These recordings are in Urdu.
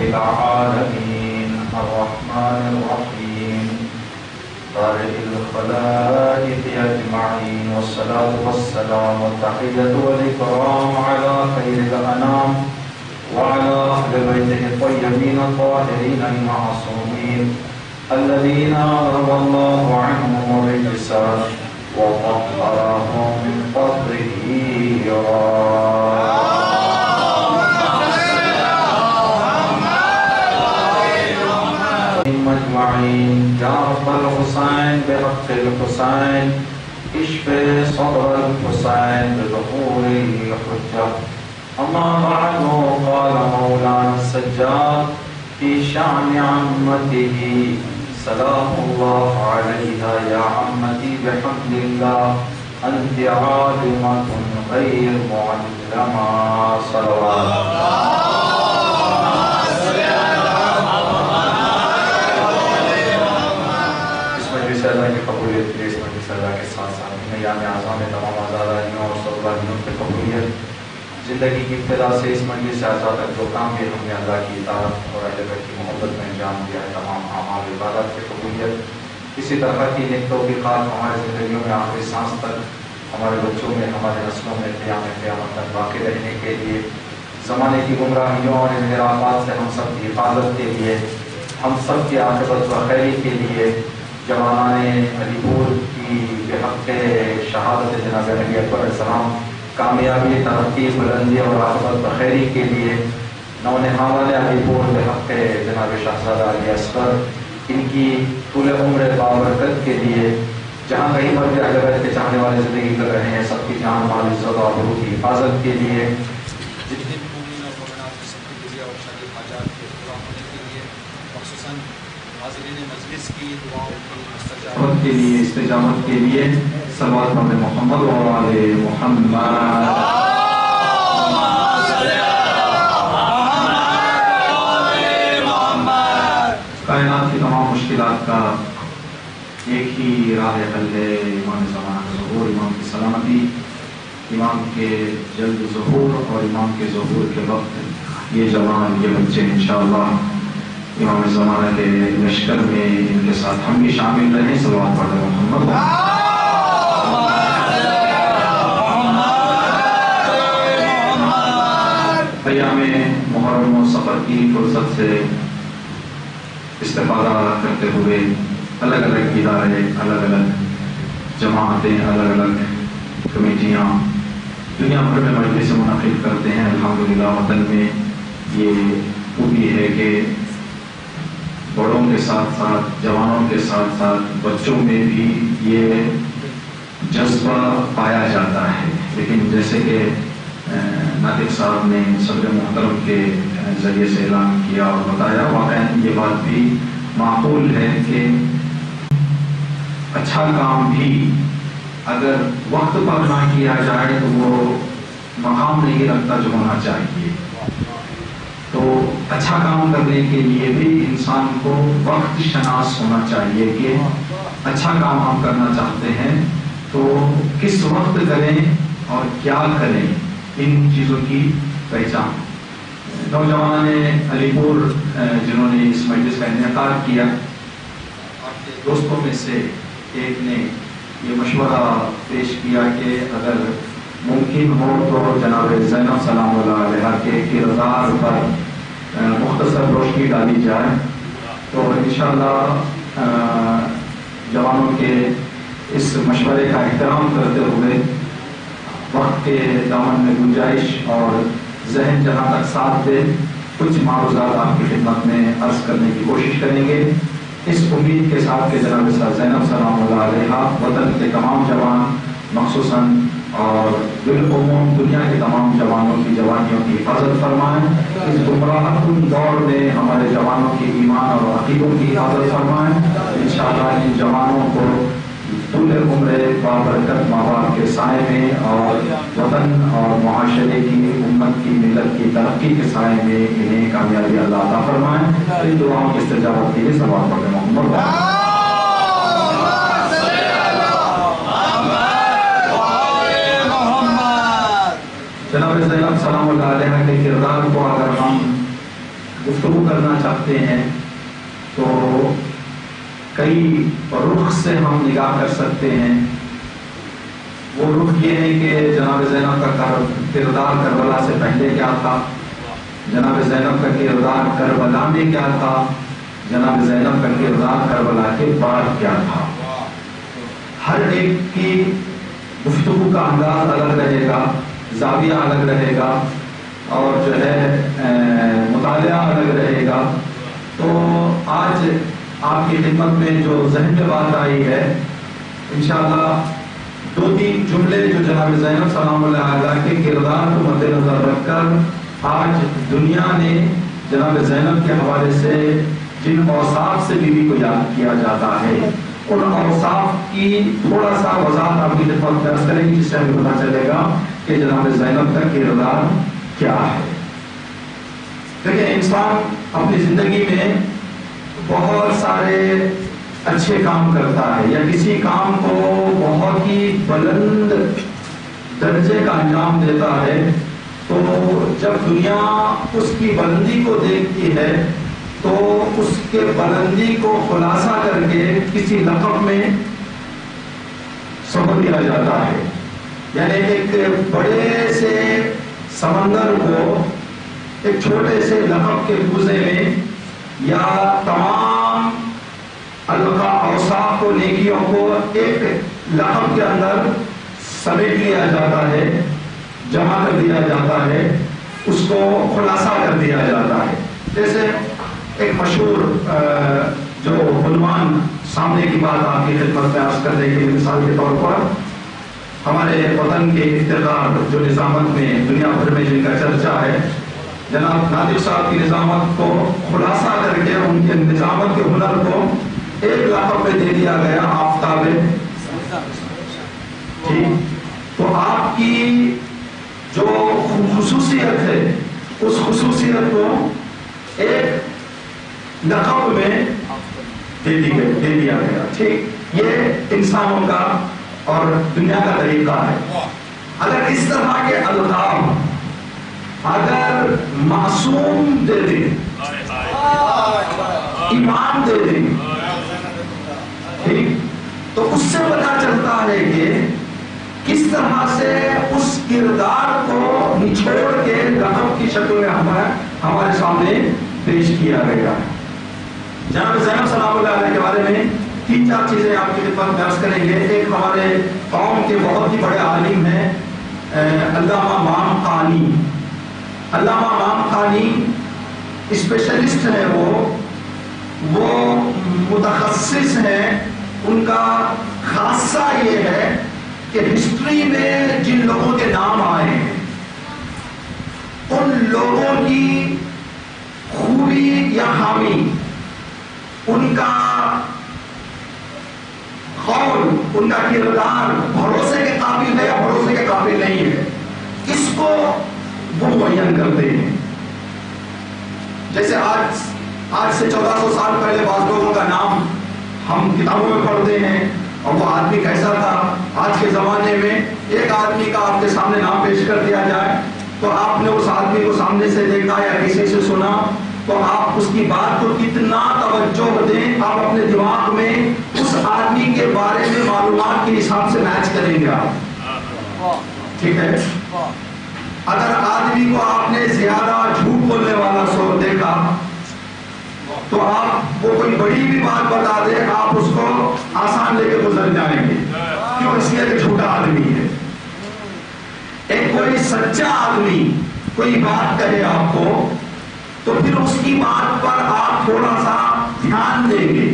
العالمين الرحمن الرحيم بارئ الخلائق أجمعين والصلاة والسلام والتحية والإكرام على خير الأنام وعلى أهل بيته الطيبين الطاهرين المعصومين الذين أذهب الله عنهم الرجس وطهرهم من تطهيرا. أجمعين يا رب الحسين بحق الحسين اشف صدر الحسين بظهور الحجة. أما بعد قال مولانا السجاد في شأن عمته سلام الله عليها يا عمتي بحمد الله أنت عالمة غير معلمة صلوات اللہ کی قبولیت کے لیے اس مجلس اللہ کے ساتھ ساتھ ایام اعظام تمام آزاداریوں اور سربراہیوں کی قبولیت. زندگی کی ابتدا سے اس مجلس سے آزاد تک جو کام بھی ہم نے اللہ کی اطاعت اور اہل بیت کی محبت میں انجام دیا ہے تمام اعمال عبادات کی قبولیت. اسی طرح کی نیک توفیقات ہماری زندگیوں میں آخری سانس تک ہمارے بچوں میں ہمارے نسلوں میں قیامت تک باقی رہنے کے لیے زمانے کی گمراہیوں اور انحرافات سے ہم سب کی حفاظت کے لیے ہم سب کی عاقبت و خیری کے لیے جوانان علی پور کی بحق شہادت جناب نبی اکبر علیہ السلام کامیابی ترقی بلندی اور عاقبت بخیری کے لیے نونہال علی پور بحق جناب شہزادہ علی اصغر ان کی طول عمر بابرکت کے لیے جہاں کہیں پر بھی اہل بیت کے چاہنے والے زندگی کر رہے ہیں سب کی جان مال عزت اور آبرو کی حفاظت کے لیے جتنے بھی مومنین اور مومنات سب کی دعا اور شادی حاجات کے پورا ہونے کے لیے خصوصاً حاضرین مجلس کی دعاؤں کی مستجابت کے لیے استجابت کے لیے صلوات پڑھیں محمد و آل محمد. کائنات کی تمام مشکلات کا ایک ہی راہ حل ہے امام زمانہ کا ظہور, امام کی سلامتی, امام کے جلد ظہور اور امام کے ظہور کے وقت یہ جوان یہ بچے انشاءاللہ امام زمانہ کے لشکر میں ان کے ساتھ ہم بھی شامل رہیں. صلوات پڑھیں محمد. ایام محرم و سفر کی فرصت سے استفادہ کرتے ہوئے الگ الگ ادارے, الگ الگ جماعتیں, الگ الگ کمیٹیاں دنیا بھر میں مجلس منعقد کرتے ہیں. الحمدللہ وطن میں یہ خوبی ہے کہ بڑوں کے ساتھ ساتھ جوانوں کے ساتھ ساتھ بچوں میں بھی یہ جذبہ پایا جاتا ہے. لیکن جیسے کہ ناطق صاحب نے صدر محترم کے ذریعے سے اعلان کیا اور بتایا, واقعاً یہ بات بھی معقول ہے کہ اچھا کام بھی اگر وقت پر نہ کیا جائے تو وہ مقام نہیں رکھتا جو ہونا چاہیے. تو اچھا کام کرنے کے لیے بھی انسان کو وقت شناس ہونا چاہیے کہ اچھا کام ہم کرنا چاہتے ہیں تو کس وقت کریں اور کیا کریں, ان چیزوں کی پہچان. نوجوان علی پور جنہوں نے اس مجلس کا انعقاد کیا, آپ کے دوستوں میں سے ایک نے یہ مشورہ پیش کیا کہ اگر ممکن ہو تو جناب زینب سلام اللہ علیہ کے کردار پر مختصر روشنی ڈالی جائے. تو انشاءاللہ جوانوں کے اس مشورے کا احترام کرتے ہوئے وقت کے دامن میں گنجائش اور ذہن جہاں تک ساتھ دے کچھ معروضات آپ کی خدمت میں عرض کرنے کی کوشش کریں گے, اس امید کے ساتھ کہ جناب زینب سلام اللہ علیہ وطن کے تمام جوان مخصوصاً اور بالعموم دنیا کے تمام جوانوں کی جوانیوں کی حفاظت فرمائیں. اس گمراہ کن دور میں ہمارے جوانوں کی ایمان اور عقیدوں کی حفاظت فرمائیں. انشاءاللہ ان جوانوں کو طول عمر بابرکت ماں باپ کے سائے میں اور وطن اور معاشرے کی امت کی ملت کی ترقی کے سائے میں انہیں کامیابی اللہ عطا فرمائیں. ان دعاؤں کی استجابت کے لیے صلوات پڑھیں محمد. جناب زینب سلام اللہ علیہ کے کردار کو اگر ہم گفتگو کرنا چاہتے ہیں تو کئی رخ سے ہم نگاہ کر سکتے ہیں. وہ رخ یہ ہے کہ جناب زینب کا کردار کربلا سے پہلے کیا تھا، جناب زینب کا کردار کربلا میں کیا تھا، جناب زینب کا کردار کربلا کے بعد کیا تھا. ہر ایک کی گفتگو کا انداز الگ رہے گا، زاویہ الگ رہے گا، اور جو ہے مطالعہ الگ رہے گا. تو آج آپ کی خدمت میں جو ذہن میں بات آئی ہے، انشاءاللہ 2-3 جملے جو جناب زینب سلام اللہ علیہ کے کردار کو مد نظر رکھ کر آج دنیا نے جناب زینب کے حوالے سے جن اوصاف سے بیوی کو یاد کیا جاتا ہے، ان اوصاف کی تھوڑا سا وضاحت آپ کی خدمت میں عرض کریں گے، جس سے ہمیں پتہ چلے گا کہ جناب زینب کا کردار کیا ہے. دیکھیں، انسان اپنی زندگی میں بہت سارے اچھے کام کرتا ہے یا کسی کام کو بہت ہی بلند درجے کا انجام دیتا ہے، تو جب دنیا اس کی بلندی کو دیکھتی ہے تو اس کے بلندی کو خلاصہ کر کے کسی لقب میں سمجھ دیا جاتا ہے. یعنی ایک بڑے سے سمندر کو ایک چھوٹے سے لقب کے کوزے میں، یا تمام اوصاف کو، نیکیوں کو ایک لقب کے اندر سمیٹ لیا جاتا ہے، جمع کر دیا جاتا ہے، اس کو خلاصہ کر دیا جاتا ہے. جیسے ایک مشہور جو عنوان سامنے کی بات آپ کی خدمت میں عرض کرنے کی مثال کے طور پر، ہمارے وطن کے افتخار جو نظامت میں دنیا بھر میں جن کا چرچا ہے، جناب نادر صاحب کی نظامت کو خلاصہ کر کے ان کے نظامت کے ہنر کو ایک لقب میں دے دیا گیا، آفتاب. تو آپ کی جو خصوصیت ہے اس خصوصیت کو ایک لقب میں دے دیا گیا. ٹھیک، یہ انسانوں کا اور دنیا کا طریقہ ہے. اگر اس طرح کے القاب اگر معصوم دے دیں، ایمان دے دیں، ٹھیک، تو اس سے پتا چلتا ہے کہ کس طرح سے اس کردار کو نچوڑ کے لقب کی شکل میں ہمارے سامنے پیش کیا گیا. جناب زینب سلام اللہ علیہ کے بارے میں 3-4 چیزیں آپ کی خدمت میں عرض کریں گے. ایک ہمارے قوم کے بہت ہی بڑے عالم ہیں علامہ امام قانی. علامہ امام قانی اسپیشلسٹ ہیں، وہ متخصص ہیں. ان کا خاصہ یہ ہے کہ ہسٹری میں جن لوگوں کے نام آئے ہیں ان لوگوں کی خوبی یا خامی، ان کا قول، ان کا کردار بھروسے کے قابل ہے یا بھروسے کے قابل نہیں ہے، اس کو وہ معین کرتے ہیں. جیسے آج سے 1400 سال پہلے بعض لوگوں کا نام ہم کتابوں میں پڑھتے ہیں اور وہ آدمی کیسا تھا. آج کے زمانے میں ایک آدمی کا آپ کے سامنے نام پیش کر دیا جائے تو آپ نے اس آدمی کو سامنے سے دیکھا یا کسی سے سنا تو آپ اس کی بات کو کتنا توجہ دیں، آپ اپنے دماغ میں اس آدمی کے بارے میں معلومات کے حساب سے میچ کریں گے آپ. ٹھیک ہے، اگر آدمی کو آپ نے زیادہ جھوٹ بولنے والا دیکھا تو آپ وہ کوئی بڑی بھی بات بتا دے آپ اس کو آسان لے کے گزر جائیں گے. کیوں؟ اس لیے کہ جھوٹا آدمی ہے. ایک کوئی سچا آدمی کوئی بات کہے آپ کو تو پھر اس کی بات پر آپ تھوڑا سا دھیان دیں گے.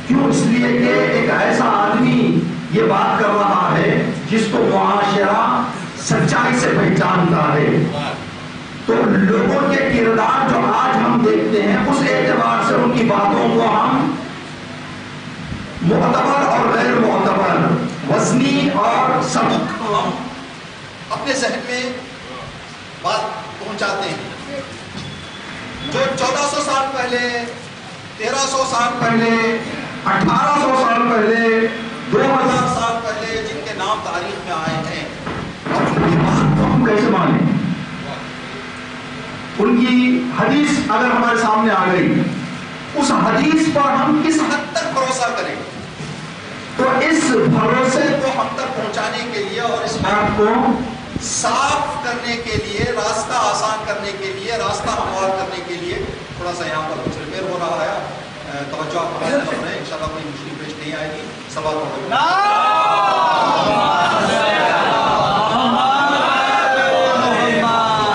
کیوں؟ اس لیے کہ ایک ایسا آدمی یہ بات کر رہا ہے جس کو معاشرہ سچائی سے پہچانتا ہے. تو لوگوں کے کردار جو آج ہم دیکھتے ہیں اس اعتبار سے ان کی باتوں کو ہم معتبر اور غیر معتبر، وزنی اور سبق اپنے ذہن میں بات پہنچاتے ہیں. جو 1400 سال پہلے، 1300 سال پہلے، 1800 سال پہلے، 2000 سال پہلے جن کے نام تاریخ میں آئے ہیں، اور ان کی بات کو ہم کیسے مانیں؟ ان کی حدیث اگر ہمارے سامنے آ گئی، اس حدیث پر ہم کس حد تک بھروسہ کریں؟ تو اس بھروسے کو ہم تک پہنچانے کے لیے اور اس آپ کو صاف کرنے کے لیے، راستہ آسان کرنے کے لیے، راستہ ہموار کرنے کے لیے تھوڑا سا یہاں پر کچھ ریپیئر ہو رہا ہے، توجہ آپ ہماری طرف رہے، انشاءاللہ کوئی مشکل پیش نہیں آئے گی. سوال ہوگا.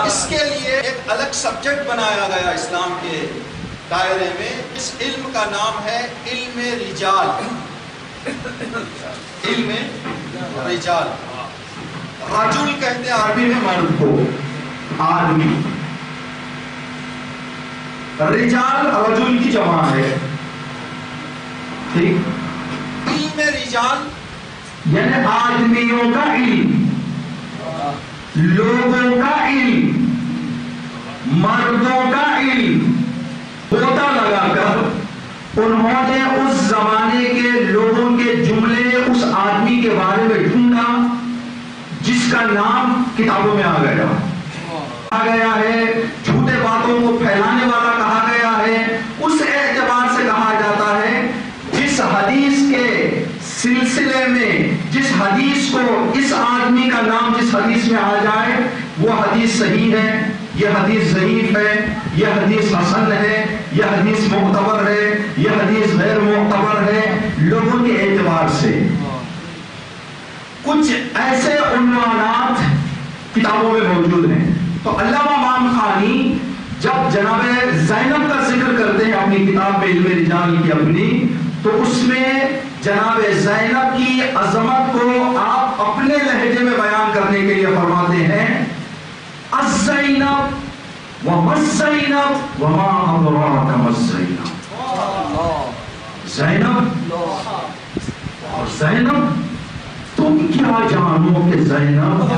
اس کے لیے ایک الگ سبجیکٹ بنایا گیا اسلام کے دائرے میں. اس علم کا نام ہے علم رجال. علم رجال. رجل کہتے ہیں عربی میں مرد کو، آدمی. رجال رجل کی جمع ہے. ٹھیک. علم رجال یعنی آدمیوں کا علم، لوگوں کا علم، مردوں کا علم. پوتا لگا کر انہوں نے اس زمانے کے لوگوں کے جملے اس آدمی کے بارے میں ڈھونڈا جس کا نام کتابوں میں آ گیا ہے. جھوٹے باتوں کو پھیلانے والا کہا گیا ہے. اس اعتبار سے کہا جاتا ہے جس حدیث کے سلسلے میں، جس حدیث کو اس آدمی کا نام جس حدیث میں آ جائے وہ حدیث صحیح ہے، یہ حدیث ضعیف ہے، یہ حدیث حسن ہے، یہ حدیث معتبر ہے، یہ حدیث غیر معتبر ہے. لوگوں کے اعتبار سے کچھ ایسے عنوانات کتابوں میں موجود ہیں. تو علامہ امام خانی جب جناب زینب کا ذکر کرتے ہیں اپنی کتاب میں علم رجال کی اپنی، تو اس میں جناب زینب کی عظمت کو آپ اپنے لہجے میں بیان کرنے کے لیے فرماتے ہیں الزینب وما الزینب وما ادراک ما الزینب. زینب اور زینب تم کیا جانو کہ زینب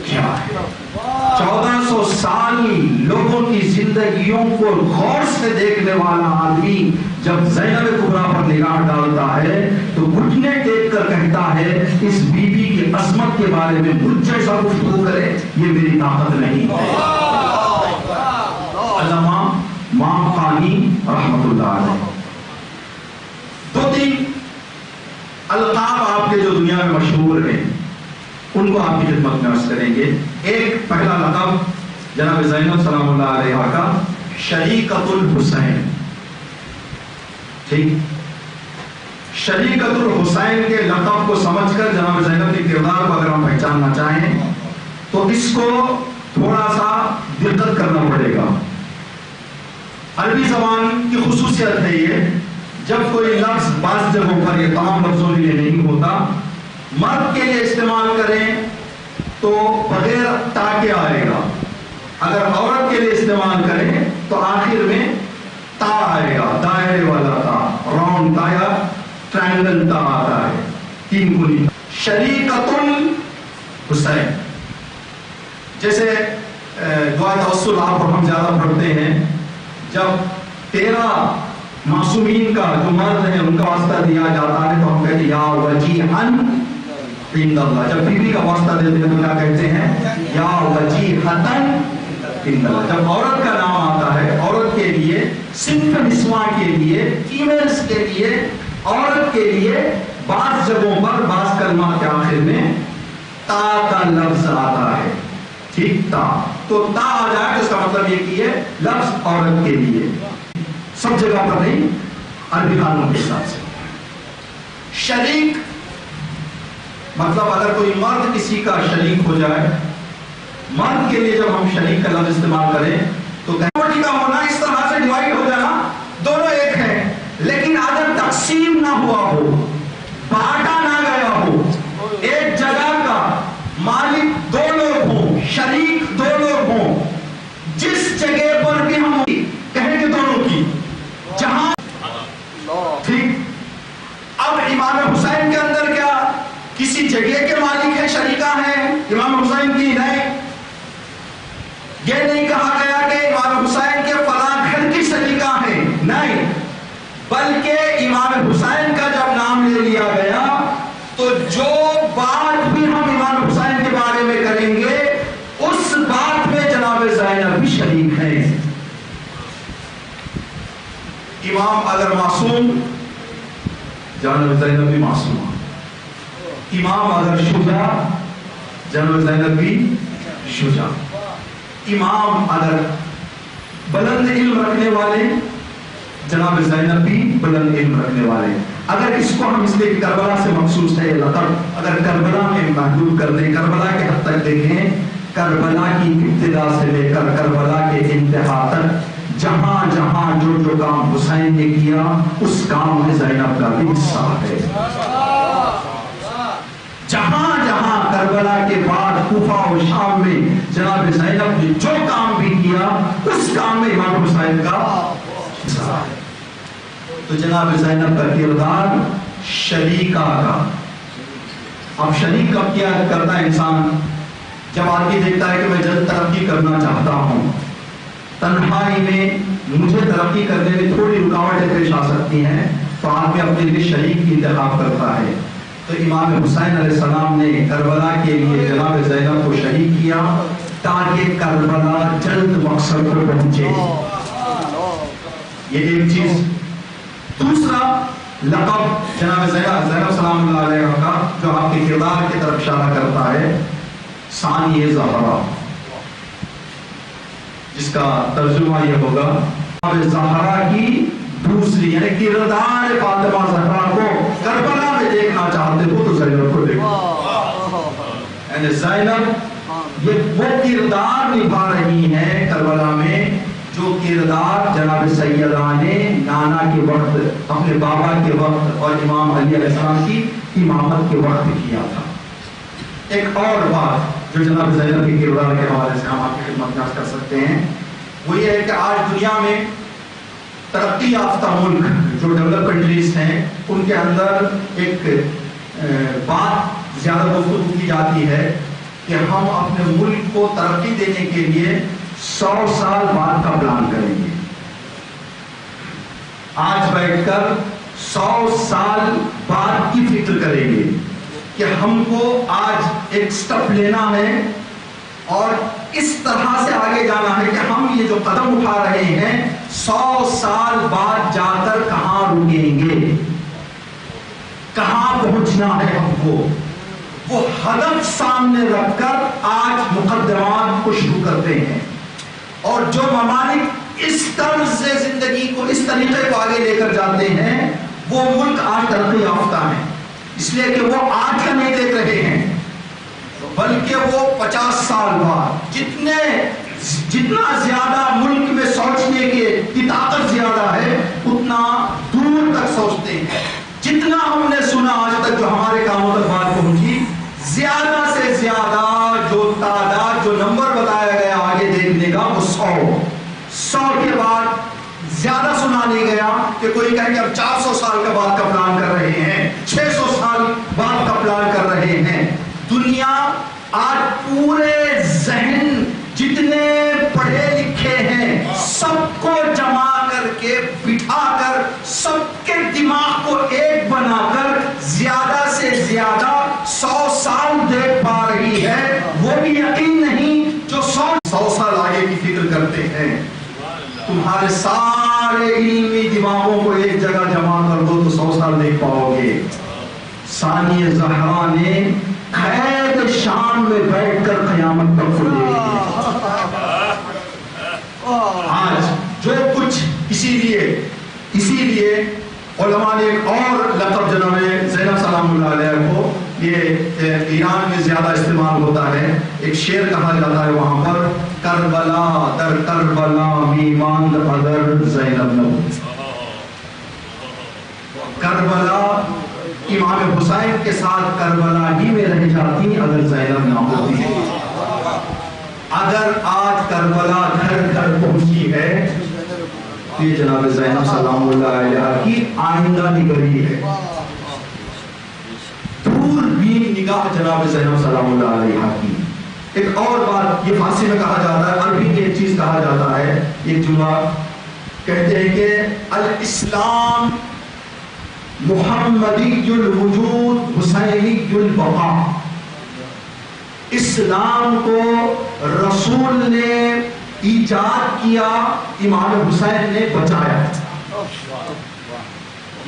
کیا ہے. 1400 سال لوگوں کی زندگیوں کو غور سے دیکھنے والا آدمی جب زینب کبریٰ پر نگاہ ڈالتا ہے تو گھٹنے ٹیک کر کہتا ہے اس بی بی کی عظمت کے بارے میں مجھ جیسا گفتگو کرے یہ میری طاقت نہیں ہے. علامہ امام خانی رحمت اللہ علیہ. 2-3 القاب آپ کے جو دنیا میں مشہور ہیں ان کو آپ کی خدمت میں عرض کریں گے. ایک پہلا لقب جناب زینب سلام اللہ علیہ کا شریکۃ الحسین. ٹھیک. شریکۃ الحسین کے لقب کو سمجھ کر جناب زینب کے کردار کو اگر ہم پہچاننا چاہیں تو اس کو تھوڑا سا دقت کرنا پڑے گا. عربی زبان کی خصوصیت ہے یہ، جب کوئی لفظ بعض جگہوں پر، یہ تمام لفظوں کے لیے نہیں ہوتا، مرد کے لیے استعمال کریں تو بغیر تا کے آئے گا، اگر عورت کے لیے استعمال کریں تو آخر میں تا آئے گا، دائرے والا تا، راؤنڈ تا یا ٹرائنگل تا آتا ہے، 3 گنی. شریکۃ الحسین جیسے دعا توسل آپ اور ہم زیادہ پڑھتے ہیں، جب 13 معصومین کا جو مرد ہیں ان کا واسطہ دیا جاتا ہے تو ہم کہتے ہیں یا وجیحن عند اللہ. جب بیوی کا واسطہ دیتے ہیں تو کیا کہتے ہیں یا وجیحتن عند اللہ. جب عورت کا نام آتا ہے عورت کے لیے، صنف نسواں کے لیے، فیمیلز کے لیے، عورت کے لیے بعض جگہوں پر بعض کلمات کے آخر میں تا کا لفظ آتا ہے. ٹھیک. تا تو تا آ جائے تو اس کا مطلب یہ کہ یہ لفظ عورت کے لیے، سب جگہ پر نہیں، عربی قانون کے حساب سے. شریک مطلب اگر کوئی مرد کسی کا شریک ہو جائے، مرد کے لیے جب ہم شریک کا لفظ استعمال کریں تو پراپرٹی کا ہونا اس طرح سے ڈیوائڈ ہو جانا، دونوں ایک ہیں لیکن اگر تقسیم نہ ہوا ہو، بانٹا نہ گیا ہو، ایک جگہ کا مالک 2 لوگ ہوں، شریک 2 لوگ ہوں، جس جگہ پر بھی ہم کہیں گے دونوں کی، جہاں ٹھیک. اب امام حسین کے اندر کیا کسی جگہ کے مالک ہیں، شریکہ ہیں امام حسین کی؟ نہیں. یہ نہیں کہا گیا کہ امام حسین کے فلاں گھر کی شریکہ ہیں، نہیں، بلکہ امام حسین کا جب نام لے لیا گیا تو جو بات بھی ہم امام حسین کے بارے میں کریں گے اس بات میں جناب زینب زینب بھی شریک ہیں. امام اگر معصوم، جناب زینب بھی معصوم. امام اگر شجاع، جناب زینب بھی شجاع. امام اگر بلند علم رکھنے والے، جناب زینب بھی بلند علم رکھنے والے. اگر اس کو ہم اس لیے کربلا سے مخصوص ہے لقب، اگر کربلا میں محدود کر دیں، کربلا کے حد تک دیکھیں، کربلا کی ابتدا سے لے کر کربلا کے انتہا تک جہاں جہاں جو جو کام حسین نے کیا اس کام میں زینب کا بھی حصہ ہے. جہاں جہاں کربلا کے بعد کوفہ و شام میں جناب زینب نے جو کام بھی کیا اس کام میں امام حسین کا حصہ ہے. تو جناب زینب کا کردار شریکہ کا. اب شریک کب کیا کرتا ہے انسان؟ جب آدمی دیکھتا ہے کہ میں جلد ترقی کرنا چاہتا ہوں، تنہائی میں مجھے ترقی کرنے میں تھوڑی رکاوٹیں پیش آ سکتی ہیں، تو آدمی اپنے لیے شریک کی انتخاب کرتا ہے. تو امام حسین علیہ السلام نے کربلا کے لیے جناب زینب کو شریک کیا تاکہ کربلا جلد مقصد پر پہنچے. یہ ایک چیز. دوسرا لقب جناب زینب سلام اللہ علیہ کا جو آپ کے کردار کی طرف اشارہ کرتا ہے، ثانی زہرا، جس کا ترجمہ یہ ہوگا زہرا کی دوسری، یعنی کردار فاطمہ زہرا کو کربلا میں دیکھنا چاہتے ہو تو زینب کو دیکھو. یعنی زینب یہ وہ کردار نبھا رہی ہے کربلا میں جو کردار جناب سیدہ نے نانا کے وقت، اپنے بابا کے وقت اور امام علی علیہ السلام کی امامت کے وقت کیا تھا. ایک اور بات جو جناب زینب کے کردار کے حوالے سے ہم آپ کی خدمت میں عرض کر سکتے ہیں، وہ یہ ہے کہ آج دنیا میں ترقی یافتہ ملک جو ڈیولپ کنٹریز ہیں ان کے اندر ایک بات زیادہ گفتگو کی جاتی ہے کہ ہم اپنے ملک کو ترقی دینے کے لیے 100 سال بعد کا پلان کریں گے. آج بیٹھ کر 100 سال بعد کی فکر کریں گے کہ ہم کو آج ایک سٹیپ لینا ہے اور اس طرح سے آگے جانا ہے کہ ہم یہ جو قدم اٹھا رہے ہیں 100 سال بعد جا کر کہاں رکیں گے، کہاں پہنچنا ہے ہم کو. وہ ہدف سامنے رکھ کر آج مقدمات کو شروع کرتے ہیں. اور جو ممالک اس طرز سے زندگی کو، اس طریقے کو آگے لے کر جاتے ہیں، وہ ملک آج ترقی یافتہ ہیں. اس لیے کہ وہ آج کا نہیں دیکھ رہے ہیں بلکہ وہ 50 سال بعد جتنا زیادہ ملک میں سوچنے کی طاقت زیادہ ہے اتنا دور تک سوچتے ہیں. جتنا ہم نے سنا آج تک جو ہمارے کاموں تک بات پہنچی، زیادہ سے زیادہ جو تعداد، جو نمبر بتایا گیا آگے دیکھنے کا وہ 100 کے بعد زیادہ سنا نہیں گیا کہ کوئی کہے کہ ہم 400 سال کے بعد کا پلان کر رہے ہیں، 600 سال بعد کا پلان کر رہے ہیں. دنیا آج پورے ذہن جتنے پڑھے لکھے ہیں سب کو جمع کر کے بٹھا کر سب کے دماغ کو ایک بنا کر زیادہ سے زیادہ 100 سال دیکھ پا رہی ہے. وہ بھی یقین نہیں جو 100 سال آگے کی فکر کرتے ہیں. تمہارے سارے علمی دماغوں کو ایک جگہ جمع کر دو تو 100 سال دیکھ پاؤ گے. ثانی زہرا نے قید شام میں بیٹھ کر قیامت تک کو دیکھی. آج جو کچھ اسی لیے علماء نے ایک اور لقب جناب زینب سلام اللہ علیہ کو، یہ ایران میں زیادہ استعمال ہوتا ہے، ایک شعر کہا جاتا ہے وہاں پر، کربلا در کربلا میماند ادر زینب نو. کربلا امام حسین کے ساتھ کربلا ہی میں رہ جاتی اگر زینب نہ ہوتی. اگر آج کربلا گھر گھر پہنچی ہے تو یہ جناب زینب سلام اللہ علیہ کی آئندہ نگری ہے. دور بین نگاہ جناب زینب سلام اللہ علیہ کی. ایک اور بات یہ فارسی میں کہا جاتا ہے، عربی میں ایک چیز کہا جاتا ہے، ایک جملہ کہتے ہیں کہ الاسلام محمدی الوجود حسینی البقاء. اسلام کو رسول نے ایجاد کیا امام حسین نے بچایا.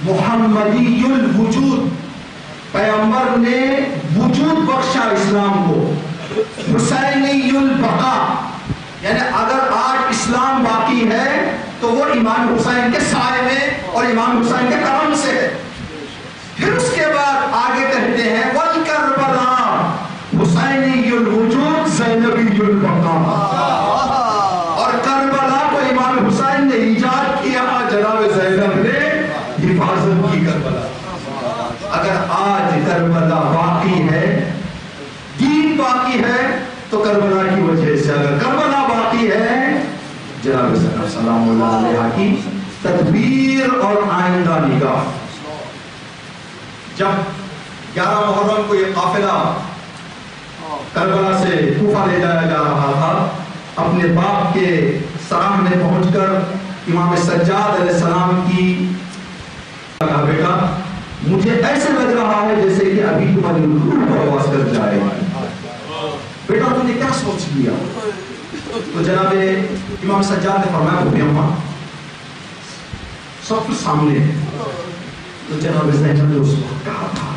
محمدی الوجود، پیغمبر نے وجود بخشا اسلام کو. حسینی البقا، یعنی اگر آج اسلام باقی ہے تو وہ امام حسین کے سائے میں اور امام حسین کے کرم سے ہے. پھر اس کے بعد آگے کہتے ہیں والکربلا حسینی الوجود زینبی البقا، اور کربلا کو امام حسین نے ایجاد کیا، جناب زینب نے حفاظت کی کربلا. اگر آج کربلا باقی ہے، دین باقی ہے تو کربلا کی وجہ سے. اگر کربلا باقی ہے، جناب سلام اللہ علیہ کی تدبیر اور آئندہ نگاہ. جب 11 محرم کو یہ قافلہ کربلا سے کوفہ لے جایا جا رہا تھا، اپنے باپ کے سرام میں پہنچ کر امام سجاد علیہ السلام کی کہا بیٹا مجھے ایسے لگ رہا ہے جیسے کہ ابھی تمہاری روح پرواز کر جائے. بیٹا تم نے کیا سوچ لیا؟ تو جناب امام سجاد نے فرمایا بھوپی اماں سب کچھ سامنے ہے. تو جناب زینب نے اس وقت کہا تھا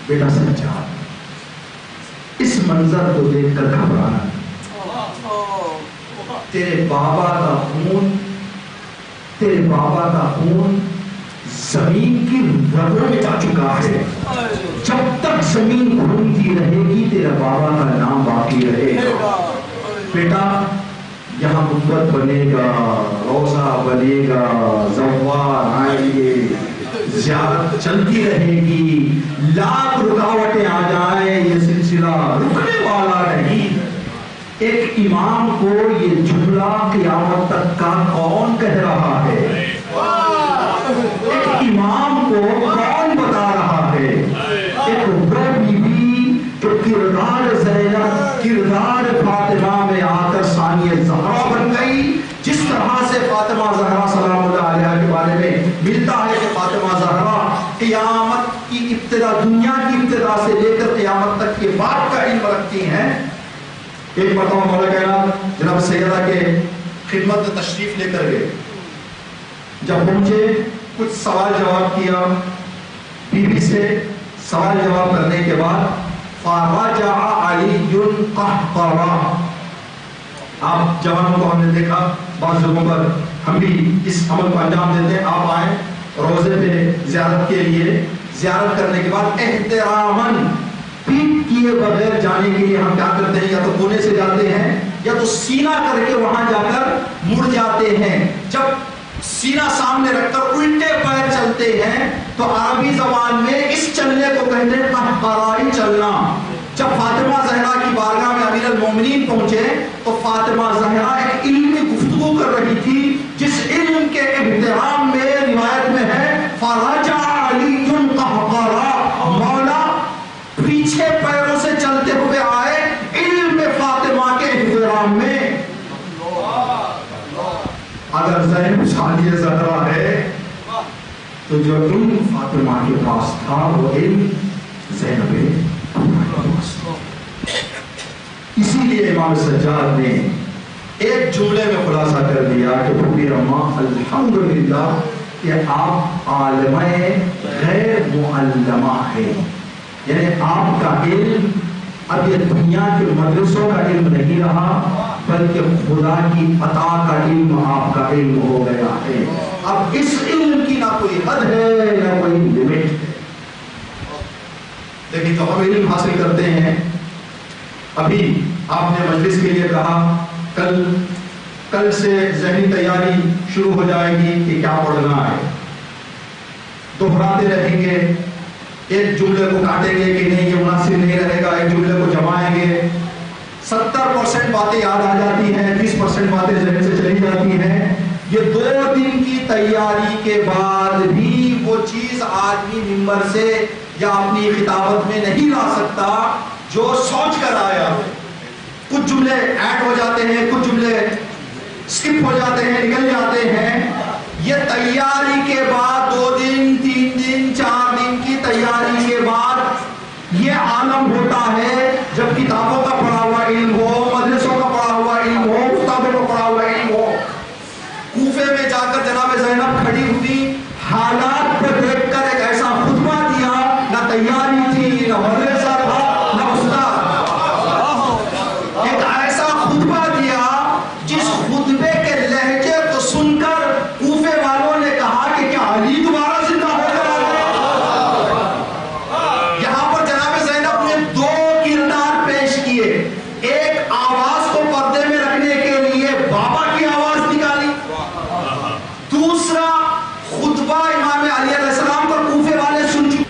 بیٹا سجاد اس منظر کو دیکھ کر گھبرانا، تیرے بابا کا خون زمین کی رگوں میں جا چکا ہے. جب تک زمین گھومتی رہے گی تیرا بابا کا نام باقی رہے گا. بیٹا یہاں گنبد بنے گا، روزہ بنے گا، زوار آئیں گے، زیارت چلتی رہے گی، لاکھ رکاوٹیں آ جائیں یہ سلسلہ رکنے والا نہیں. ایک امام کو یہ جملہ قیامت تک کا کون کہہ رہا ہے؟ ایک امام کو کون بتا رہا ہے؟ ایک وہ بی بی جو کردار زینب، کردار فاطمہ میں آ کر ثانیہ زہرا بن گئی. جس طرح سے فاطمہ زہرا سلام اللہ علیہ کے بارے میں ملتا ہے کہ فاطمہ زہرا قیامت کی ابتدا، دنیا کی ابتدا سے لے کر قیامت تک کے بعد کا علم رکھتی ہیں. ایک مرتبہ مولا کائنات جناب سیدہ کے خدمت میں تشریف لے کر گئے. جب پہنچے کچھ سوال جواب کیا بی بی سے. سوال جواب کرنے کے بعد فَرَجَعَ عَلِيٌّ قَهْقَرًا. آپ جوانوں کو ہم نے دیکھا بعض جگہوں پر ہم بھی اس عمل کو انجام دیتے ہیں. آپ آئیں روزے پہ زیارت کے لیے، زیارت کرنے کے بعد احتراماً پیٹ کیے بغیر جانے کے لیے ہم کیا کرتے ہیں؟ یا تو کونے سے جاتے ہیں یا تو سینہ کر کے وہاں جا کر مڑ جاتے ہیں. جب سینہ سامنے رکھ کر الٹے پیر چلتے ہیں تو عربی زبان میں اس چلنے کو کہتے ہیں قہقرائی چلنا. جب فاطمہ زہرا کی بارگاہ میں امیر المومنین پہنچے تو فاطمہ زہرا ایک علمی گفتگو کر رہی تھی جس علم کے احترام میں روایت میں ہے فَرَجَعَ عَلِيٌّ قَهْقَرًا. مولا پیچھے پیروں سے چلتے ہوئے آئے علم فاطمہ کے احترام میں. اگر زینب ثانیہ زہرا ہے تو جو علم فاطمہ کے پاس تھا وہ علم زینب کے پاس تھا. اسی لیے امام سجاد نے ایک جملے میں خلاصہ کر دیا کہ پھوپھی اماں الحمدللہ کہ آپ عالمہ غیر معلمہ ہیں. یعنی آپ کا علم اب یہ دنیا کے مدرسوں کا علم نہیں رہا بلکہ خدا کی عطا کا علم آپ کا علم ہو گیا ہے. اب اس علم کی نہ کوئی حد ہے نہ کوئی لمٹ ہے. لیکن جو ہم علم حاصل کرتے ہیں، ابھی آپ نے مجلس کے لیے کہا کل سے ذہنی تیاری شروع ہو جائے گی کہ کیا پڑھنا ہے. دہراتے رہیں گے، ایک جملے کو کاٹیں گے کہ نہیں یہ مناسب نہیں رہے گا، ایک جملے کو جمائیں گے. 70% باتیں یاد آ جاتی ہیں، 30% باتیں ذہن سے چلی جاتی ہیں. یہ 2 دن کی تیاری کے بعد بھی وہ چیز آدمی ممبر سے یا اپنی خطابت میں نہیں لا سکتا جو سوچ کر آیا. کچھ جملے ایڈ ہو جاتے ہیں، کچھ جملے سکپ ہو جاتے ہیں، نکل جاتے ہیں. یہ تیاری کے بعد 2 دن 3 دن 4 دن کی تیاری کے بعد یہ عالم ہوتا ہے جب کتابوں کا پڑھا ہوا علم ہو، مدرسوں کا پڑھا ہوا علم ہو، کتابوں کا جناب زینب کھڑی ہوئی، حالات کو دیکھ کر ایک ایسا خطبہ دیا، نہ تیاری تھی، نہ مدرسہ تھا، نہ استاد، ایک ایسا خطبہ دیا جس خطبے کے لہجے کو سن کر کوفے والوں نے کہا کہ کیا علی دوبارہ زندہ ہو کر آ گئے؟ یہاں پر جناب زینب نے دو کردار پیش کیے، ایک آواز کو پردے میں رکھنے کے لیے بابا کی آواز نکالی، دوسرا خطبہ امام علی علیہ السلام کو کوفے والے سن چکے۔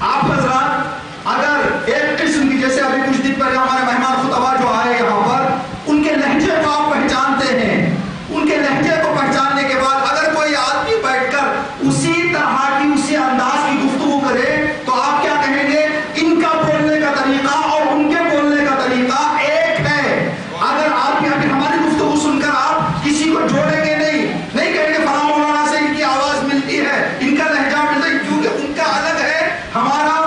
آپ حضرات اگر ایک قسم کی، جیسے ابھی کچھ دن پہلے ہمارے مہمان خطبہ جو آئے یہاں پر، ان کے لہجے کو آپ پہچانتے ہیں، ان کے لہجے کو پہچاننے کے بعد اگر کوئی آدمی بیٹھ کر اسی طرح کی اسی انداز کی گفتگو کرے تو آپ کیا کہیں گے؟ ان کا بولنے کا طریقہ اور ان کے بولنے کا طریقہ ایک ہے۔ اگر آپ ابھی ہماری گفتگو سن کر آپ کسی کو جوڑیں گے نہیں کہیں گے فلاں مولانا سے ان کی آواز ملتی ہے، ان کا لہجہ ملتا ہے، کیونکہ ان کا الگ ہے، ہمارا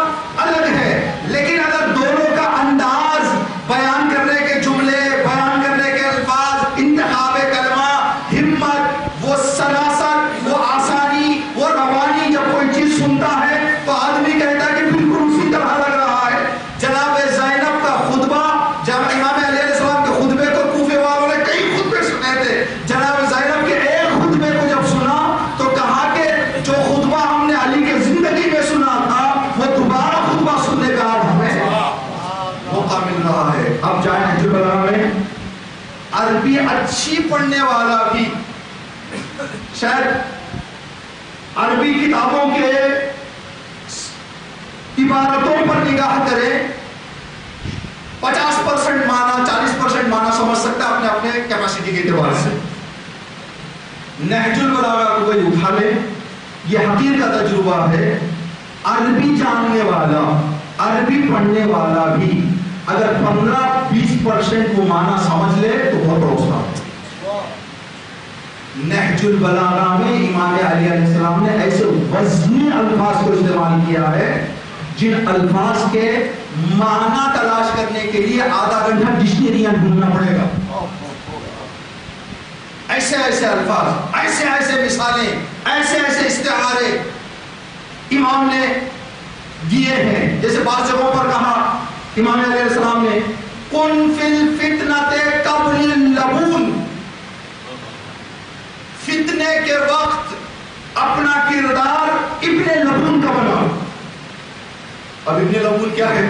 الگ ہے۔ لیکن اگر دونوں کا انداز، بیان کرنے کے جملے، بیان کرنے کے الفاظ، انتخاب کلمہ، ہمت، وہ سلاست، وہ آسانی، وہ روانی، جب کوئی چیز سنتا ہے تو آدمی کہتا ہے کہ بالکل اسی طرح لگ رہا ہے۔ جناب زینب کا خطبہ، جب امام علیہ السلام کے خطبے کو کوفے والوں نے کئی خطبے سنے تھے، جناب زینب کے ایک خطبے کو جب سنا تو کہا کہ جو خطبہ ہم نے علی کے زندگی میں سنا تھا وہ دوبارہ خطبہ سننے کا آج ہمیں موقع مل رہا ہے۔ اب جائیں نہج البلاغہ میں، عربی اچھی پڑھنے والا بھی شاید عربی کتابوں کے عبارتوں پر نگاہ کرے، 50% معنی 40% معنی سمجھ سکتا ہے اپنے کیپیسٹی کے اعتبار سے۔ نہج البلاغہ کو کوئی اٹھا لے، یہ حقیر کا تجربہ ہے، عربی جاننے والا، عربی پڑھنے والا بھی اگر 15-20% وہ معنی سمجھ لے تو بہت بڑا استاد ہے۔ نہج البلاغہ میں امام علی علیہ السلام نے ایسے وزنی الفاظ کو استعمال کیا ہے جن الفاظ کے معنی تلاش کرنے کے لیے آدھا گھنٹہ ڈکشنریاں ڈھونڈنا پڑے گا۔ ایسے ایسے الفاظ، ایسے ایسے مثالیں، ایسے ایسے استعارے امام نے دیے ہیں۔ جیسے بعض جگہوں پر کہا امام علیہ السلام نے کن فی الفتنۃ قبل اللبون، فتنے کے وقت اپنا کردار ابن لبون کا بنا۔ اب ابن لبون کیا ہے؟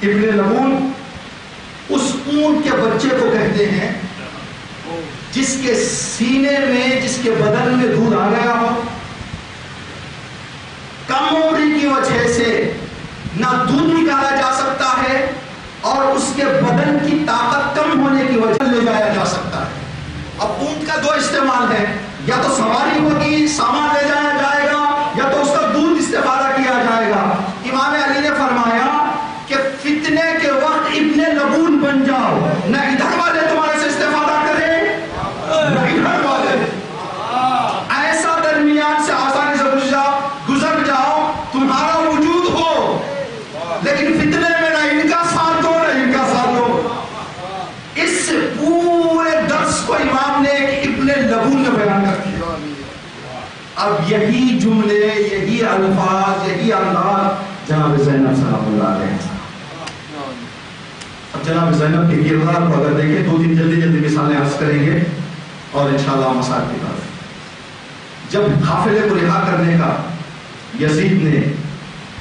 ابن لبون اس اونٹ کے بچے کو کہتے ہیں جس کے سینے میں، جس کے بدن میں دودھ آ گیا ہو، کم عمری کی وجہ سے نہ دودھ نکالا جا سکتا ہے اور اس کے بدن کی طاقت کم ہونے کی وجہ سے لے جایا جا سکتا ہے۔ اب اونٹ کا دو استعمال ہے، یا تو سواری ہوگی، سامان لے جایا جائے گا، یا تو اس کا دودھ استفادہ کیا جائے گا۔ امام علی نے فرمایا کہ فتنے کے وقت ابن لبون بن جاؤ، نہ ادھر والے تمہارے سے استفادہ کریں نہ ادھر والے، ایسا درمیان سے آسانی سے گزر جاؤ، تمہارا وجود ہو لیکن فتنے میں نہ ان کا ساتھ دو نہ ان کا ساتھ دو۔ اس پورے درس کو امام نے ابن لبون نے بیان کر دیا۔ اب یہی جملے، یہی الفاظ، یہی انداز جناب زینب سلام اللہ علیہ۔ اب جناب زینب کے کردار کو اگر دیکھیں، 2-3 جلدی مثالیں عرض کریں گے اور انشاءاللہ مسائل کی بات۔ جب قافلے کو رہا کرنے کا یزید نے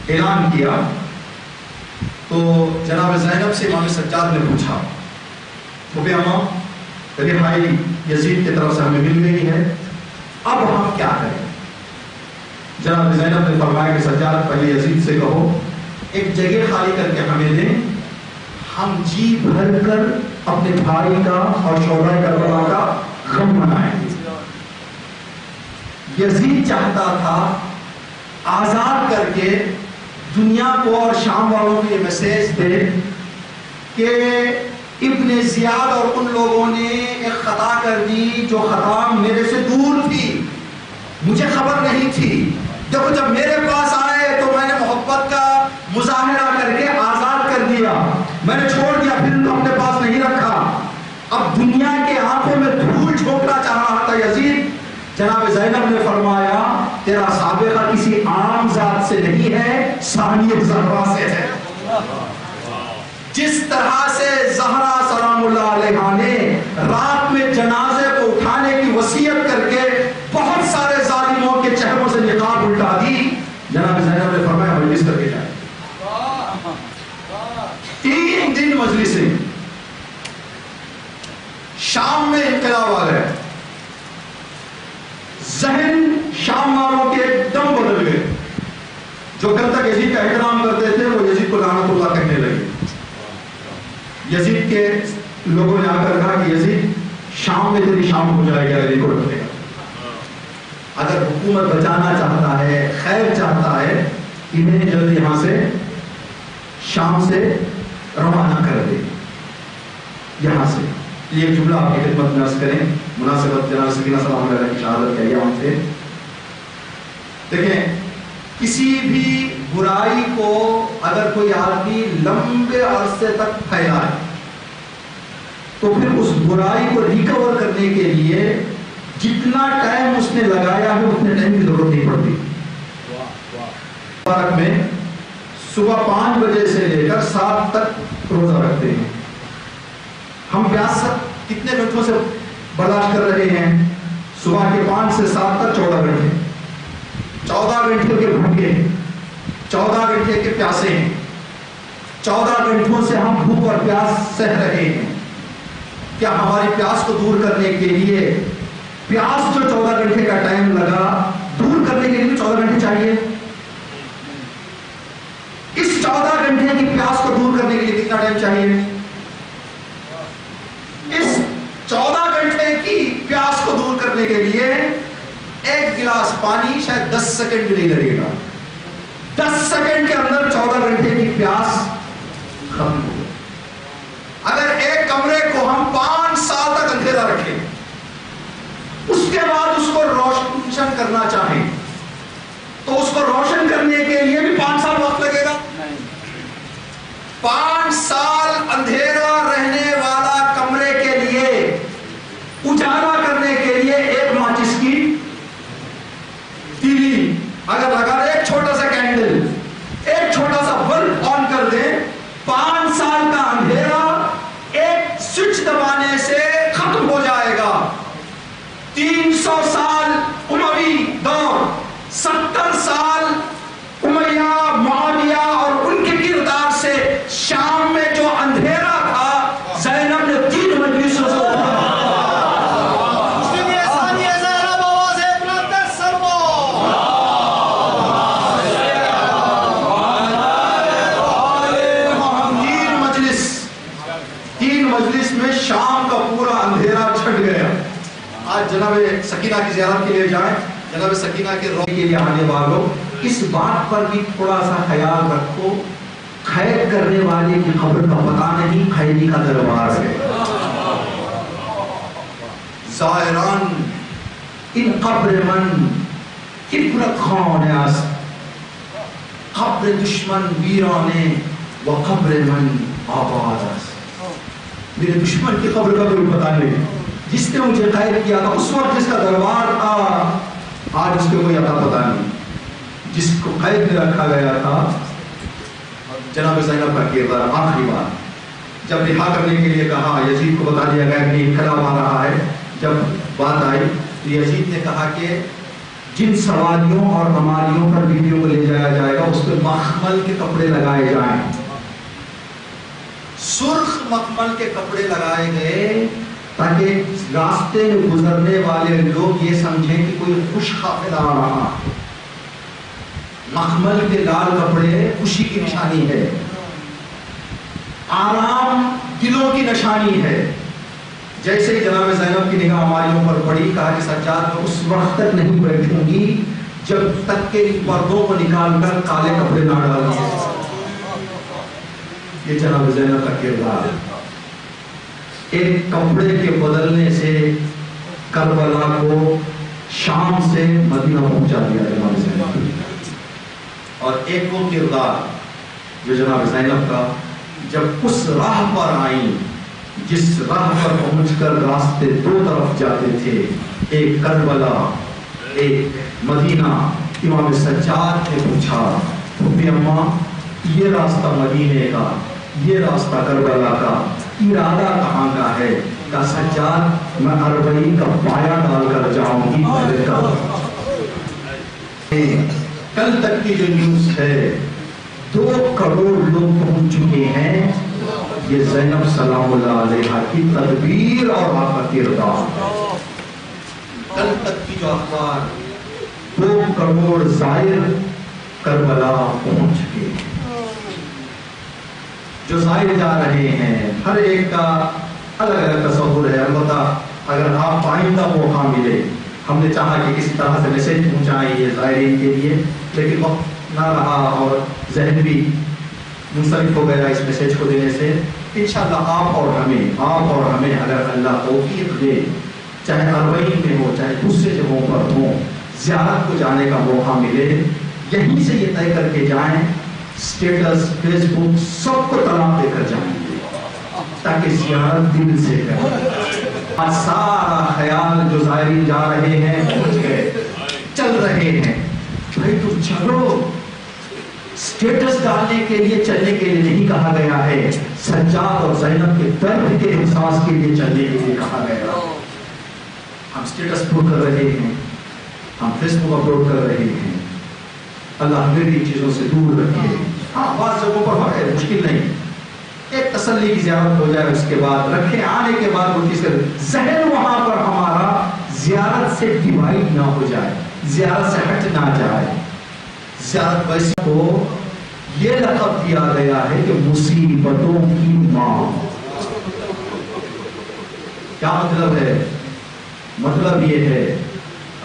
اعلان کیا تو جناب زینب سے امام سجاد نے پوچھا، رہائی یزید کی طرف سے ہمیں مل گئی ہے، اب ہم کیا کریں؟ جناب زینب نے فرمایا کہ سجاد پہلے یزید سے کہو ایک جگہ خالی کر کے ہمیں دیں، ہم جی بھر کر اپنے بھائی کا اور شعبہ کربلا کا غم منائیں گے۔ یزید چاہتا تھا آزاد کر کے دنیا کو اور شام والوں کو یہ میسج دے کہ ابن زیاد اور ان لوگوں نے ایک خطا کر دی جو خطا میرے سے دور تھی، مجھے خبر نہیں تھی، دیکھو جب میرے پاس آئے تو میں نے محبت کا مظاہرہ کر کے آزاد کر دیا، میں نے چھوڑ دیا، پھر ان کو اپنے پاس نہیں رکھا۔ اب دنیا کے آنکھوں میں دھول جھونکنا چاہ رہا تھا تھا یزید، جناب زینب نے فرمایا تیرا سابقہ کسی عام ذات سے نہیں ہے، ثانی زہرا سے ہے۔ جس طرح سے زہرا سلام اللہ علیہا نے رات میں جنازے کو اٹھانے کی وصیت کر کے بہت سارے ظالموں کے چہروں سے نقاب الٹا دی، جناب زینب نے فرمایا مجلس کر کے جائے۔ 3 دن مجلسیں، شام میں انقلاب آ گئے، ذہن شام والوں کے ایک دم بدل گئے۔ جو کل تک یزید کا احترام کرتے تھے وہ یزید کو لعنت اللہ کہنے لگے۔ یزید کے لوگوں نے آ کر کہا کہ یزید شام میں تیری شام ہو جائے گی اگر کو رکھے گا، اگر حکومت بچانا چاہتا ہے، خیر چاہتا ہے، انہیں جلد یہاں سے شام سے روانہ کر دے یہاں سے۔ یہ ایک جملہ آپ کی خدمت میں عرض کریں، مناسبت جناب سکینہ صاحب علیہ کی شہادت کے ایام سے۔ دیکھیں کسی بھی برائی کو اگر کوئی آدمی لمبے عرصے تک پھیلائے تو پھر اس برائی کو ریکور کرنے کے لیے جتنا ٹائم اس نے لگایا ہے اتنے ٹائم کی ضرورت نہیں پڑتی۔ مبارک میں صبح 5 بجے سے لے کر 7 تک روزہ رکھتے ہیں۔ ہم پیاس کتنے گھنٹوں سے برداشت کر رہے ہیں؟ صبح کے 5 سے 7 تک 14 گھنٹے، 14 گھنٹے کے بھوکے، 14 گھنٹے کے پیاسے ہیں، 14 گھنٹوں سے ہم بھوک اور پیاس سہ رہے ہیں۔ کیا ہماری پیاس کو دور کرنے کے لیے پیاس جو 14 گھنٹے کا ٹائم لگا دور کرنے کے لیے 14 گھنٹے چاہیے؟ اس 14 گھنٹے کی پیاس کو دور کرنے کے لیے کتنا ٹائم چاہیے؟ اس 14 گھنٹے کی پیاس کو دور کرنے کے لیے 1 گلاس پانی شاید 10 سیکنڈ بھی نہیں لگے گا۔ 10 سیکنڈ کے اندر 14 گھنٹے کی پیاس ختم ہو گئی۔ اگر ایک کمرے کو ہم 5 سال تک اندھیرا رکھیں، اس کے بعد اس کو روشن کرنا چاہیں تو اس کو روشن کرنے کے لیے بھی 5 سال وقت لگے گا۔ 5 سال اندھیرا رہنے والا کمرے کے لیے اجالا کرنے کے لیے ایک ماچس کی تیلی اگر لگا دیں، ایک چھوٹا سا کینڈل، ایک چھوٹا سا بلب آن کر دیں، 5 سال کا اندھیرا ایک سوئچ دبانے سے ختم ہو جائے گا۔ 300 سال اموی دور، 70 سال امیہ معاویہ اور ان کے کردار سے شام میں جو اندھیرا تھا زینب نے 3 مجلسوں سے شام کا پورا اندھیرا چھٹ گیا۔ آج جناب سکینہ کی زیارت کے لیے جائیں، جناب سکینہ کے رونے کے لیے آنے والوں اس بات پر بھی تھوڑا سا خیال رکھو، قید کرنے والے کی قبر کا پتہ نہیں، قیدی کا دربار ہے۔ زائران ان قبر من عبرت خان است، قبر دشمن ویرانے و قبر من آباد است۔ میرے دشمن کی قبر کا کوئی پتہ نہیں، جس نے مجھے قید کیا تھا اس وقت جس کا دربار تھا آج اس کو کوئی عطا پتہ نہیں۔ جس کو قید میں رکھا گیا تھا جناب زینب کا کردار، آخری بات جب رہا کرنے کے لیے کہا، یزید کو بتا دیا گیا کہ انقلاب آ رہا ہے، جب بات آئی تو یزید نے کہا کہ جن سواریوں اور ہماریوں پر بیویوں کو لے جایا جائے گا اس پہ مخمل کے کپڑے لگائے جائیں۔ سرخ مخمل کے کپڑے لگائے گئے تاکہ راستے میں گزرنے والے لوگ یہ سمجھیں کہ کوئی خوش قافلہ آ رہا۔ مخمل کے لال کپڑے خوشی کی نشانی ہے، آرام دلوں کی نشانی ہے۔ جیسے ہی جناب زینب کی نگاہ ہماریوں پر پڑی، کہا کہ سجاد میں اس وقت تک نہیں بیٹھوں گی جب تک کہ ان پردوں کو نکال کر کالے کپڑے نہ ڈال دیں۔ یہ جناب زینب کا کردار، ایک کپڑے کے بدلنے سے کربلا کو شام سے مدینہ پہنچا دیا جناب زینب۔ اور ایک وہ کردار جو جناب زینب کا جب اس راہ پر آئیں جس راہ پر پہنچ کر راستے دو طرف جاتے تھے، ایک کربلا ایک مدینہ، امام سجاد نے پوچھا پھوپھی اماں یہ راستہ مدینے کا، یہ راستہ کربلا کا، ارادہ کہاں کا ہے؟ کہا سجاد میں اربعین کا پایا ڈال کر جاؤں گی پہلے کل تک کی جو نیوز ہے 2 کروڑ لوگ پہنچ چکے ہیں، یہ زینب سلام اللہ علیہا کی تدبیر اور آپ کا کردار۔ کل تک کی جو اخبار 2 کروڑ زائر کربلا پہنچ چکے ہیں۔ جو زائر جا رہے ہیں ہر ایک کا الگ الگ تصور ہے، البتہ اگر آپ آئندہ موقع ملے، ہم نے چاہا کہ اس طرح سے میسج پہنچائیں یہ زائرین کے لیے، لیکن وقت نہ رہا اور ذہن بھی منصرف ہو گیا اس میسج کو دینے سے۔ انشاءاللہ آپ اور ہمیں اگر اللہ توفیق دے، چاہے اربعین میں ہو چاہے دوسرے جگہوں پر ہو، زیارت کو جانے کا موقع ملے، یہیں سے یہ طے کر کے جائیں، اسٹیٹس فیس بک سب کو طلاق دے کر جائیں تاکہ زیارت دل سے کریں۔ سارا خیال جو زائرین جا رہے ہیں پہنچ گئے، چل رہے ہیں، بھائی تم چلو، اسٹیٹس ڈالنے کے لیے چلنے کے لیے نہیں کہا گیا ہے، سجاد اور زینب کے درد کے احساس کے لیے چلنے کے لیے کہا گیا۔ ہم اسٹیٹس اپلوڈ کر رہے ہیں، ہم فیس بک اپلوڈ کر رہے ہیں، اللہ ہمیں بھی چیزوں سے دور رکھے۔ ہاں بعض جگہوں پر ہے، مشکل نہیں، ایک تسلی کی زیارت ہو جائے، اس کے بعد رکھیں، آنے کے بعد وہ چیز کریں، ذہن وہاں پر ہمارا زیارت سے ڈیوائڈ نہ ہو جائے، زیارت سے ہٹ نہ جائے۔ زیارت ویسے کو یہ لقب دیا گیا ہے کہ مصیبتوں کی ماں۔ کیا مطلب ہے؟ مطلب یہ ہے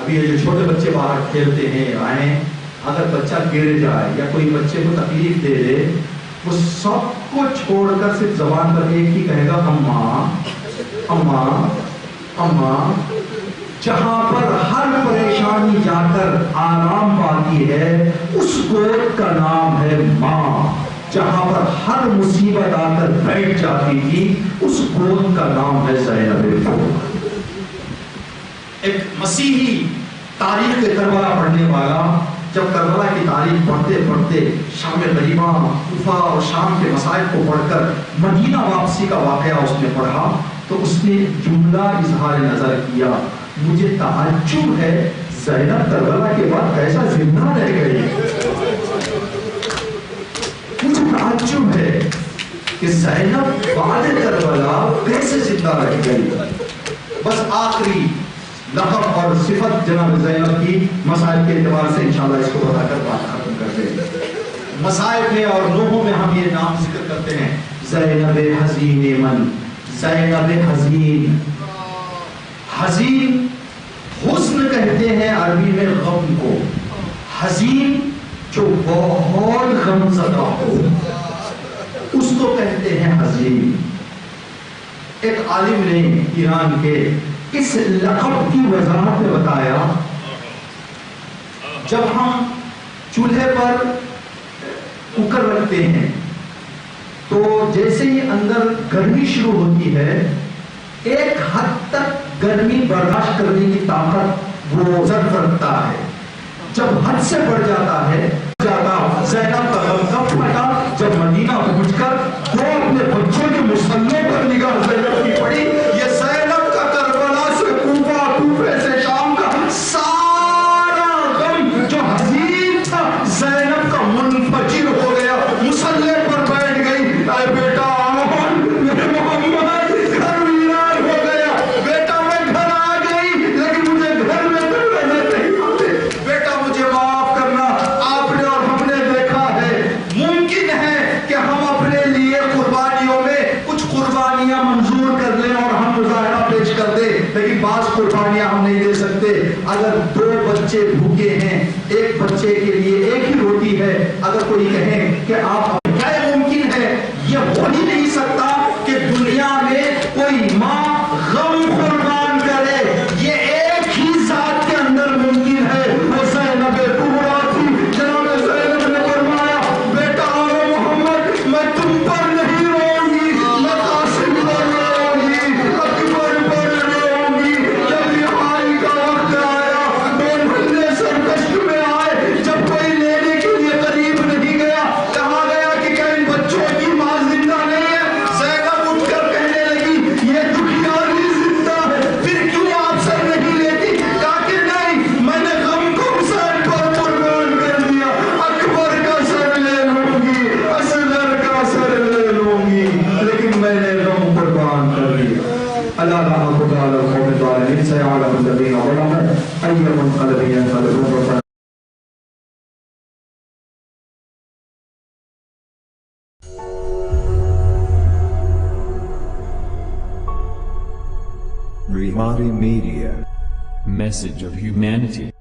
ابھی یہ جو چھوٹے بچے باہر کھیلتے ہیں آئیں، اگر بچہ گر جائے یا کوئی بچے کو تکلیف دے دے، وہ سب کو چھوڑ کر صرف زبان پر ایک ہی کہے گا اماں اماں اماں۔ جہاں پر ہر پریشانی جا کر آرام پاتی ہے اس گود کا نام ہے ماں، جہاں پر ہر مصیبت آ کر بیٹھ جاتی تھی اس گود کا نام ہے زینب۔ ایک مسیحی تاریخ کے کربلا پڑھنے والا جب کربلا کی تاریخ پڑھتے پڑھتے شام غریبہ، کوفہ اور شام کے مسائل کو پڑھ کر مدینہ واپسی کا واقعہ اس نے پڑھا تو اس نے جملہ اظہار نظر کیا، مجھے تعجب ہے زینب کربلا کے بعد کیسا زندہ رہ گئی، مجھے تعجب ہے کہ زینب بعد کربلا کیسے زندہ رہ گئی۔ بس آخری لقب اور صفت جناب زینب کی مسائل کے اعتبار سے انشاءاللہ اس کو بتا کر بات ختم کر دیں۔ مسائل میں اور نوحوں میں ہم یہ نام ذکر کرتے ہیں، زینب حزین من، زینب حزین۔ حزین حزن کہتے ہیں عربی میں غم کو، حزین جو بہت غم زدہ ہو اس کو کہتے ہیں حزین۔ ایک عالم نے ایران کے اس لقب کی وضاحت میں بتایا، جب ہم چولہے پر کوکر رکھتے ہیں تو جیسے ہی اندر گرمی شروع ہوتی ہے ایک حد تک گرمی برداشت کرنے کی طاقت وہ ضرور رکھتا ہے، جب حد سے بڑھ جاتا ہے زینب کا غم کب پھٹا جب مدینہ پہنچ کر دو اپنے بچوں کے مسلے پر نگاہ زینب کی پڑی۔ یہ زینب کا کربلا سے کوفہ، کوفے سے شام کا سارا غم جو حزین تھا زینب کا منفجر ہو گیا، مسلے پر بیٹھ گئی، اے بیٹا میرے محمد گھر ویران ہو گیا، بیٹا میں گھر آ گئی لیکن مجھے گھر میں تو نظر نہیں آتے، بیٹا مجھے معاف کرنا، آپ نے اور ہم نے دیکھا ہے ممکن ہے کہ ہم اپنے لیے قربانیوں میں کچھ قربانیاں منظور کر لیں اور ہم مظاہرہ پیش کر دیں، لیکن بعض قربانیاں ہم نہیں دے سکتے۔ اگر دو بچے بھوکے ہیں، ایک بچے کے لیے ایک ہی روٹی ہے، اگر کوئی کہے کہ آپ کیا ممکن ہے، یہ ہو ہی نہیں سکتا کہ دنیا میں کوئی ماں غم قربان کرے، یہ ایک ہی ذات کے اندر ممکن ہے، وہ زینب کبریٰ تھی۔ جناب زینب نے فرمایا بیٹا محمد میں تم پر نہیں روؤں گی، میں قاسم پر روؤں Srihari Media. Message of humanity.